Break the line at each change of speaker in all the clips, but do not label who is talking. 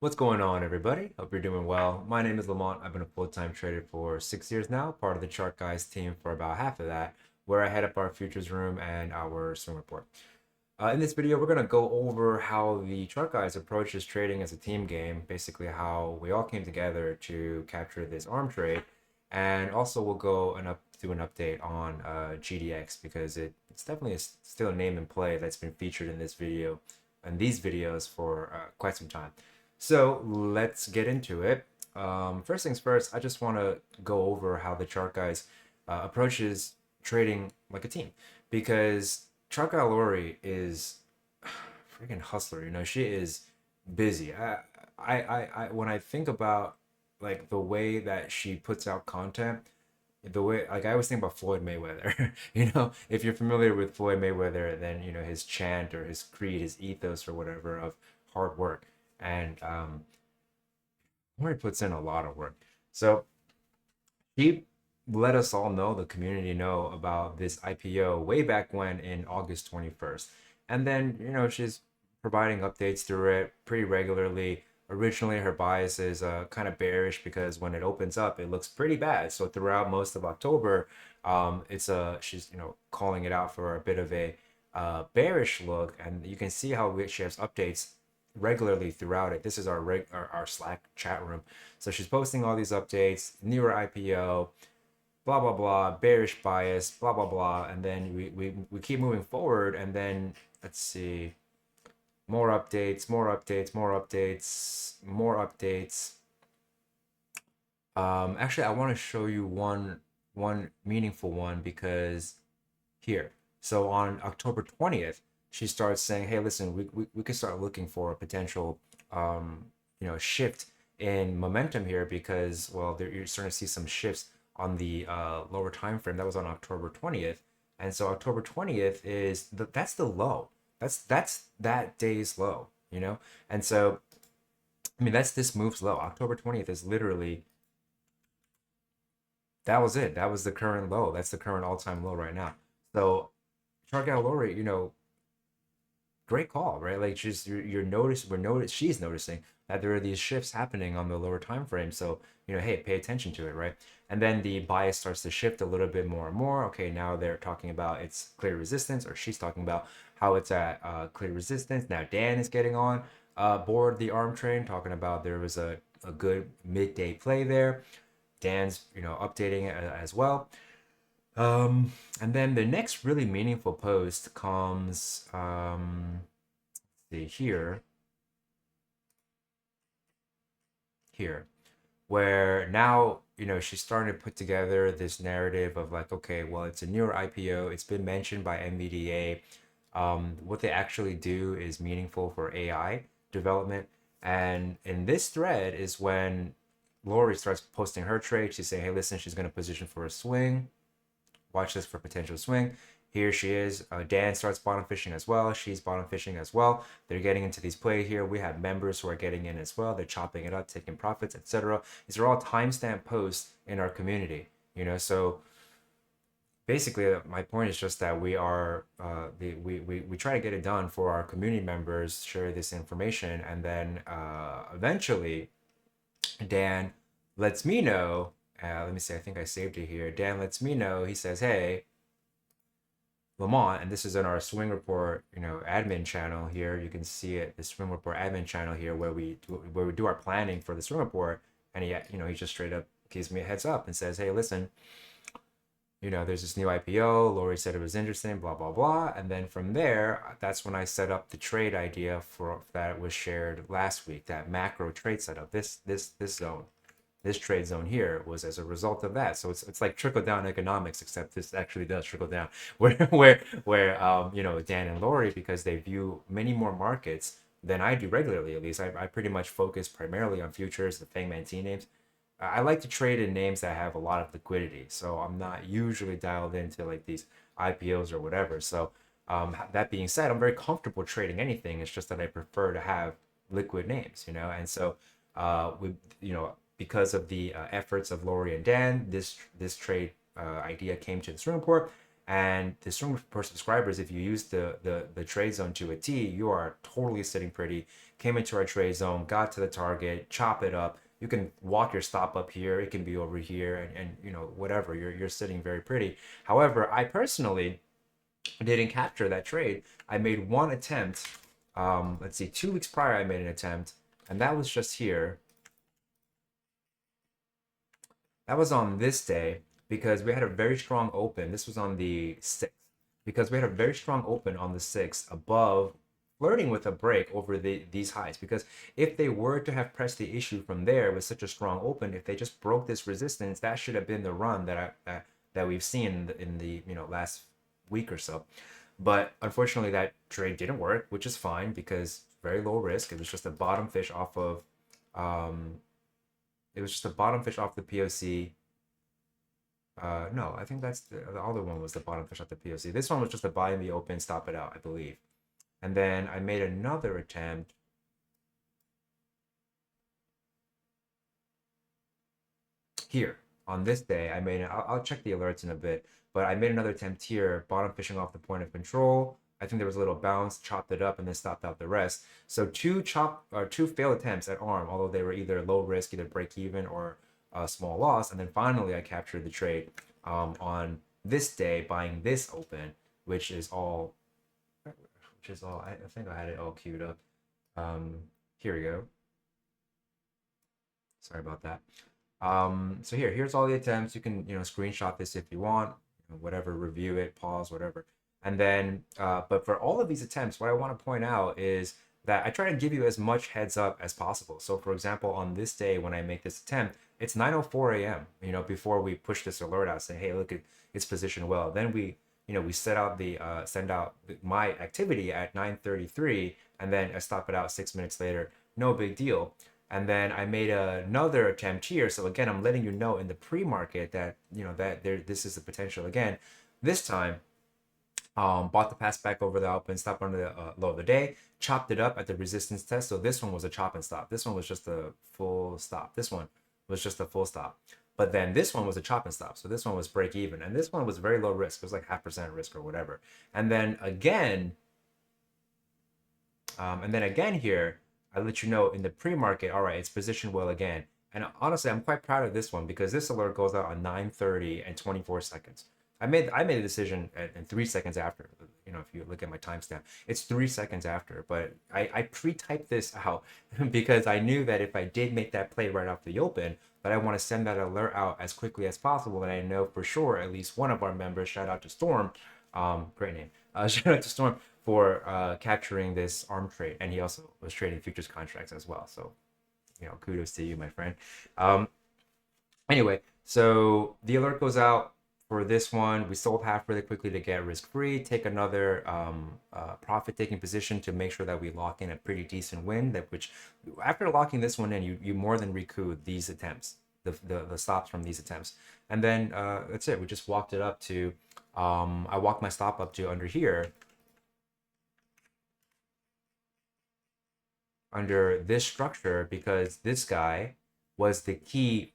What's going on, everybody? Hope you're doing well. My name is Lamont. I've been a full-time trader for 6 years now, part of the Chart Guys team for about half of that, where I head up our futures room and our swing report. In this video, we're going to go over how the Chart Guys approaches trading as a team game, basically how we all came together to capture this ARM trade, and also we'll go and do an update on GDX because it's definitely still a name and play that's been featured in this video and these videos for quite some time. So let's get into it. First things first, I just want to go over how the Chart Guys approaches trading like a team because Chart Guy Lori is freaking hustler. She is busy. When I think about like the way that she puts out content, the way like I always think about Floyd Mayweather. If you're familiar with Floyd Mayweather, then his chant or his creed, his ethos or whatever of hard work. And Lori puts in a lot of work. So she let us all know, the community know about this IPO way back when in August 21st. And then, she's providing updates through it pretty regularly. Originally, her bias is kind of bearish because when it opens up, it looks pretty bad. So throughout most of October, she's calling it out for a bit of a bearish look, and you can see how she has updates regularly throughout it. This is our Slack chat room. So she's posting all these updates, newer IPO, blah blah blah, bearish bias, blah blah blah, and then we keep moving forward, and then let's see, more updates, more updates, more updates, more updates. Actually, I want to show you one meaningful one because here. So on October 20th, she starts saying, hey, listen, we could start looking for a potential shift in momentum here because, well, you're starting to see some shifts on the lower time frame. That was on October 20th. And so October 20th that's the low. That's that day's low. And so I mean that's this move's low. October 20th is literally, that was it. That was the current low. That's the current all-time low right now. So Chargal Lori, great call, right? Like just she's noticing that there are these shifts happening on the lower time frame. So, hey, pay attention to it, right? And then the bias starts to shift a little bit more and more. Okay, now they're talking about it's clear resistance, or she's talking about how it's at clear resistance. Now Dan is getting on board the ARM train, talking about there was a good midday play there. Dan's, updating it as well. And then the next really meaningful post comes, see here, where now, she's starting to put together this narrative of like, okay, well, it's a newer IPO. It's been mentioned by NVDA. What they actually do is meaningful for AI development. And in this thread is when Lori starts posting her trade. She's saying, hey, listen, she's going to position for a swing. Watch this for potential swing. Here she is. Dan starts bottom fishing as well. She's bottom fishing as well. They're getting into these play here. We have members who are getting in as well. They're chopping it up, taking profits, etc. These are all timestamp posts in our community. So basically, my point is just that we try to get it done for our community members, share this information, and then eventually Dan lets me know. Let me see. I think I saved it here. Dan lets me know. He says, "Hey, Lamont," and this is in our Swing Report, admin channel here. You can see it, the Swing Report admin channel here, where we do our planning for the Swing Report. And he just straight up gives me a heads up and says, "Hey, listen, there's this new IPO. Lori said it was interesting, blah blah blah." And then from there, that's when I set up the trade idea for that was shared last week. That macro trade setup. This zone. This trade zone here was as a result of that. So it's like trickle down economics, except this actually does trickle down. Where Dan and Lori, because they view many more markets than I do regularly, at least. I pretty much focus primarily on futures, the Fang Man T names. I like to trade in names that have a lot of liquidity. So I'm not usually dialed into like these IPOs or whatever. So that being said, I'm very comfortable trading anything. It's just that I prefer to have liquid names. And so we, because of the efforts of Lori and Dan, this trade idea came to the Swing Report, And the swing per subscribers, if you use the trade zone to a T, you are totally sitting pretty. Came into our trade zone, got to the target, chop it up. You can walk your stop up here. It can be over here, and you know, whatever. You're sitting very pretty. However, I personally didn't capture that trade. I made one attempt. Let's see, 2 weeks prior, I made an attempt, and that was just here. That was on this day because we had a very strong open. This was on the 6th because we had a very strong open on the 6th above, flirting with a break over these highs. Because if they were to have pressed the issue from there with such a strong open, if they just broke this resistance, that should have been the run that we've seen in the last week or so. But unfortunately, that trade didn't work, which is fine because very low risk. It was just a bottom fish off of um, it was just a bottom fish off the POC. No, I think that's the other one was the bottom fish off the POC. This one was just a buy in the open, stop it out, I believe. And then I made another attempt. Here, on this day, I made, I'll check the alerts in a bit, but I made another attempt here, bottom fishing off the point of control. I think there was a little bounce, chopped it up, and then stopped out the rest. So two failed attempts at ARM, although they were either low risk, either break even or a small loss. And then finally, I captured the trade on this day, buying this open, which is all. I think I had it all queued up. Here we go. Sorry about that. So here's all the attempts. You can screenshot this if you want, whatever, review it, pause, whatever. And then, but for all of these attempts, what I want to point out is that I try to give you as much heads up as possible. So for example, on this day when I make this attempt, it's 9:04 a.m. Before we push this alert out, saying, hey, look, it's positioned well. Then we send out my activity at 9:33, and then I stop it out 6 minutes later. No big deal. And then I made another attempt here. So again, I'm letting you know in the pre-market that this is the potential again. This time, bought the pass back over the open, stop under the low of the day, chopped it up at the resistance test. So this one was a chop and stop. This one was just a full stop. This one was just a full stop. But then this one was a chop and stop. So this one was break even. And this one was very low risk. It was like 0.5% risk or whatever. And then again here, I let you know in the pre-market, all right, it's positioned well again. And honestly, I'm quite proud of this one because this alert goes out on 9:30 and 24 seconds. I made a decision in 3 seconds after. If you look at my timestamp, it's 3 seconds after. But I pre-typed this out because I knew that if I did make that play right off the open, that I want to send that alert out as quickly as possible. And I know for sure at least one of our members, shout out to Storm, great name, shout out to Storm for capturing this ARM trade, and he also was trading futures contracts as well. So, kudos to you, my friend. Anyway, so the alert goes out for this one. We sold half really quickly to get risk free. Take another profit taking position to make sure that we lock in a pretty decent win. Which after locking this one in, you more than recoup these attempts, the stops from these attempts, and then that's it. We just walked it up to. I walked my stop up to under here. Under this structure because this guy was the key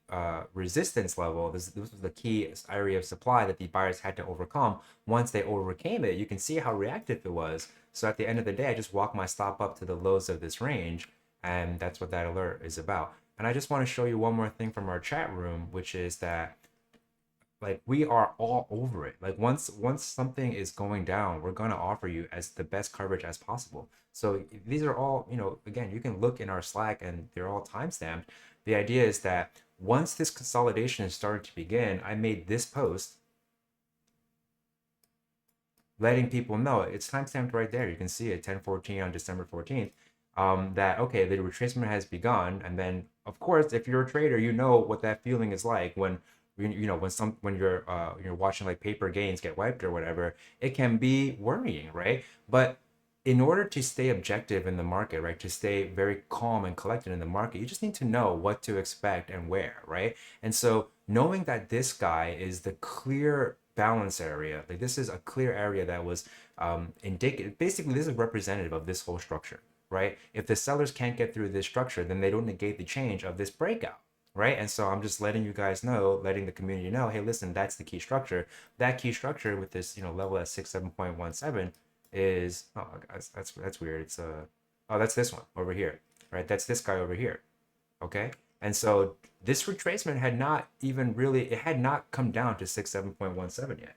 resistance level. This was the key area of supply that the buyers had to overcome. Once they overcame it, you can see how reactive it was. So at the end of the day, I just walked my stop up to the lows of this range, and that's what that alert is about. And I just want to show you one more thing from our chat room, which is that like we are all over it. Like once something is going down, we're going to offer you as the best coverage as possible. So these are all, again, you can look in our Slack and they're all timestamped. The idea is that once this consolidation is starting to begin, I made this post letting people know, it's timestamped right there. You can see it 10:14 on December 14th. That okay, the retracement has begun, and then of course, if you're a trader, you know what that feeling is like when when you're watching like paper gains get wiped or whatever. It can be worrying, right? But in order to stay objective in the market, right, to stay very calm and collected in the market, you just need to know what to expect and where, right? And so knowing that this guy is the clear balance area, like this is a clear area that was indicative. Basically, this is representative of this whole structure, right? If the sellers can't get through this structure, then they don't negate the change of this breakout, right? And so I'm just letting you guys know, letting the community know, hey, listen, that's the key structure. That key structure with this, level at 67.17 is, oh, guys, that's weird. It's oh, that's this one over here, right? That's this guy over here, okay? And so this retracement had not even really, it had not come down to 67.17 yet.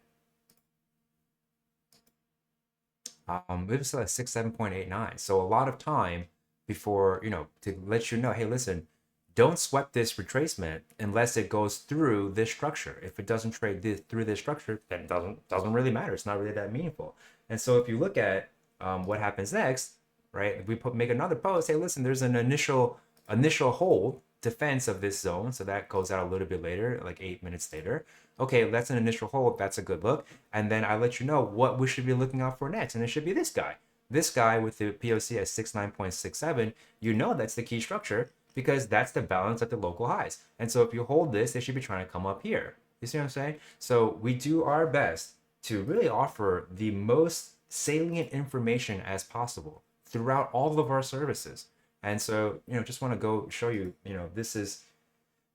It was like 67.89. So a lot of time before, to let you know, hey, listen, don't sweat this retracement unless it goes through this structure. If it doesn't trade through this structure, then doesn't really matter. It's not really that meaningful. And so if you look at what happens next, right? We make another post. Hey, listen, there's an initial hold defense of this zone, so that goes out a little bit later, like 8 minutes later. Okay, that's an initial hold. That's a good look. And then I let you know what we should be looking out for next, and it should be this guy. This guy with the POC at 69.67, you know that's the key structure because that's the balance at the local highs. And so if you hold this, they should be trying to come up here. You see what I'm saying? So we do our best to really offer the most salient information as possible throughout all of our services. And so, just want to go show you, this is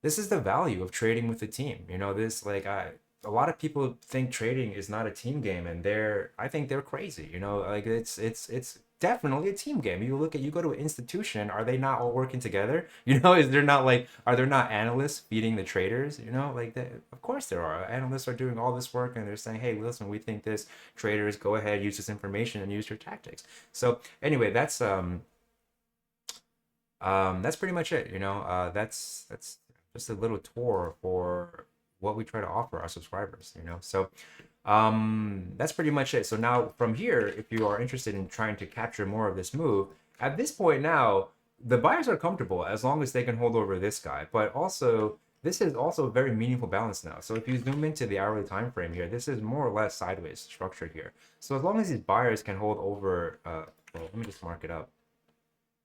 the value of trading with a team. This like a lot of people think trading is not a team game, and I think they're crazy. Like it's definitely a team game. You go to an institution, are they not all working together? Is there not like are there not analysts feeding the traders? Like that. Of course there are. Analysts are doing all this work, and they're saying, hey, listen, we think this. Traders, go ahead, use this information and use your tactics. So anyway, that's pretty much it. That's just a little tour for what we try to offer our subscribers. So that's pretty much it. So now from here, if you are interested in trying to capture more of this move, at this point now, the buyers are comfortable as long as they can hold over this guy. But also, this is also a very meaningful balance now. So if you zoom into the hourly time frame here, this is more or less sideways structure here. So as long as these buyers can hold over, well, let me just mark it up.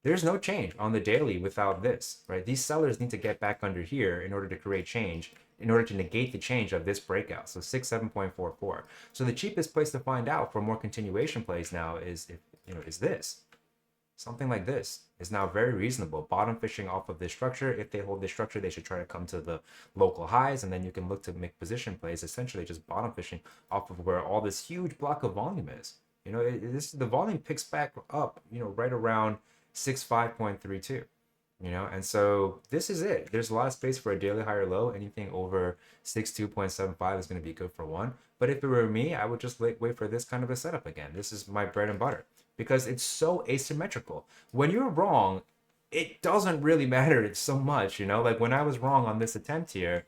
There's no change on the daily without this, right? These sellers need to get back under here in order to create change, in order to negate the change of this breakout. So 67.44. So the cheapest place to find out for more continuation plays now is is this. Something like this is now very reasonable. Bottom fishing off of this structure. If they hold this structure, they should try to come to the local highs, and then you can look to make position plays, essentially just bottom fishing off of where all this huge block of volume is. The volume picks back up, right around 65.32, and so this is it. There's a lot of space for a daily higher low. Anything over 62.75 is going to be good for one. But if it were me, I would just wait for this kind of a setup again. This is my bread and butter because it's so asymmetrical. When you're wrong, it doesn't really matter. It's so much, like when I was wrong on this attempt here,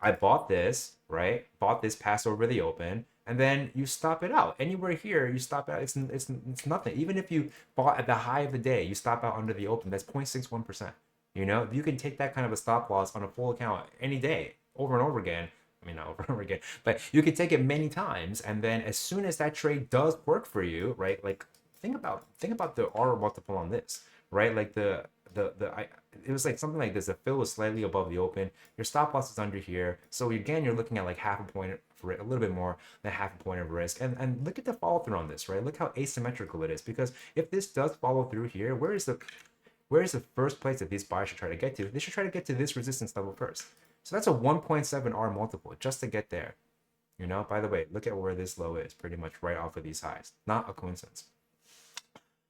I bought this, right? Bought this pass over the open, and then you stop it out. Anywhere here, you stop out. It's nothing. Even if you bought at the high of the day, you stop out under the open. That's 0.61%. You can take that kind of a stop loss on a full account any day, over and over again. I mean, not over and over again, but you can take it many times, and then as soon as that trade does work for you, right? Like think about the R multiple on this, right? Like it was like something like this. The fill was slightly above the open. Your stop loss is under here. So again, you're looking at like half a point for a little bit more than half a point of risk. And look at the follow through on this, right? Look how asymmetrical it is. Because if this does follow through here, where is the first place that these buyers should try to get to? They should try to get to this resistance level first. So that's a 1.7 R multiple just to get there. By the way, look at where this low is, pretty much right off of these highs. Not a coincidence.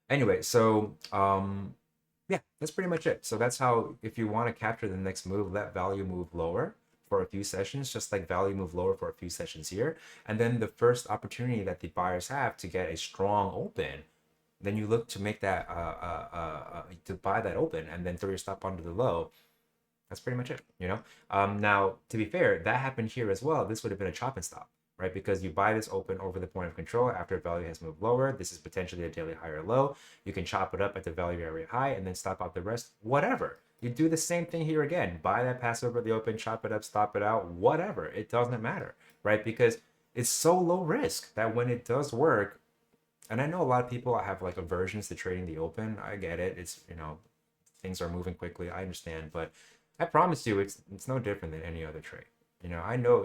Anyway, so yeah, that's pretty much it. So that's how, if you want to capture the next move, let value move lower for a few sessions, just like value move lower for a few sessions here. And then the first opportunity that the buyers have to get a strong open, then you look to make that, to buy that open and then throw your stop under the low. That's pretty much it, Now, to be fair, that happened here as well. This would have been a chop and stop, right? Because you buy this open over the point of control after value has moved lower. This is potentially a daily high or low. You can chop it up at the value area high and then stop out the rest, whatever. You do the same thing here again. Buy that pass over the open, chop it up, stop it out, whatever. It doesn't matter, right? Because it's so low risk that when it does work, and I know a lot of people have like aversions to trading the open. I get it. It's, things are moving quickly. I understand, but I promise you, it's no different than any other trade. I know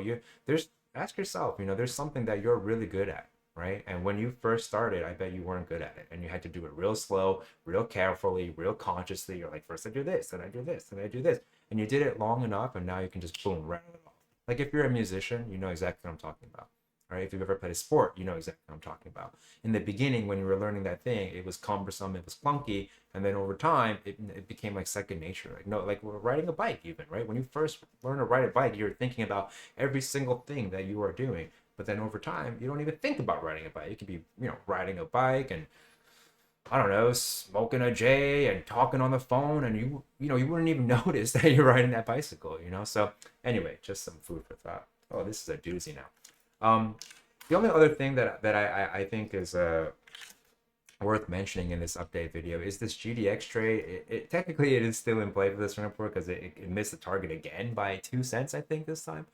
ask yourself, there's something that you're really good at, right? And when you first started, I bet you weren't good at it, and you had to do it real slow, real carefully, real consciously. You're like, first I do this, then I do this, then I do this, and you did it long enough, and now you can just boom, rattle it off. Like if you're a musician, you know exactly what I'm talking about. Right? If you've ever played a sport, you know exactly what I'm talking about. In the beginning, when you were learning that thing, it was cumbersome, it was clunky, and then over time, it became like second nature. Like no, like we're riding a bike, even right. When you first learn to ride a bike, you're thinking about every single thing that you are doing. But then over time, you don't even think about riding a bike. You could be, riding a bike and I don't know, smoking a J and talking on the phone, and you wouldn't even notice that you're riding that bicycle. So anyway, just some food for thought. Oh, this is a doozy now. The only other thing that I think is worth mentioning in this update video is this GDX trade. Technically it is still in play for this report because it missed the target again by 2 cents, I think, this time.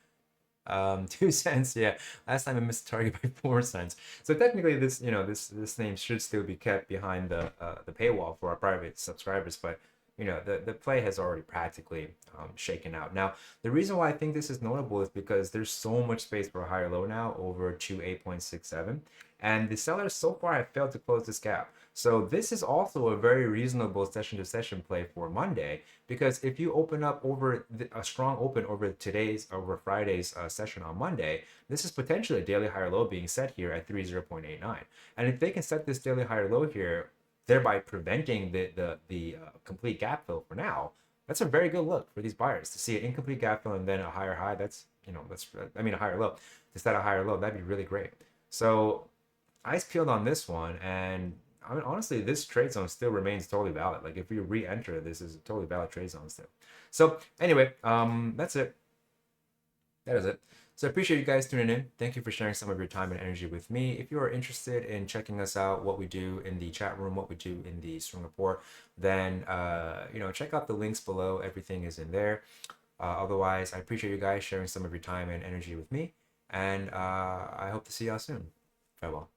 2 cents, yeah. Last time I missed the target by 4 cents. So technically, this name should still be kept behind the paywall for our private subscribers, but the play has already practically shaken out. Now, the reason why I think this is notable is because there's so much space for a higher low now over to 8.67, and the sellers so far have failed to close this gap. So this is also a very reasonable session to session play for Monday, because if you open up over a strong open over Friday's session on Monday, this is potentially a daily higher low being set here at 30.89. And if they can set this daily higher low here, thereby preventing the complete gap fill for now, that's a very good look for these buyers to see an incomplete gap fill and then a higher high. That's a higher low. To set a higher low, that'd be really great. So eyes peeled on this one, and I mean, honestly, this trade zone still remains totally valid. Like if we re-enter, this is a totally valid trade zone still. So anyway, that's it. That is it. So I appreciate you guys tuning in. Thank you for sharing some of your time and energy with me. If you are interested in checking us out, what we do in the chat room, what we do in the swing report, then check out the links below. Everything is in there. Otherwise, I appreciate you guys sharing some of your time and energy with me, and I hope to see y'all soon. Farewell.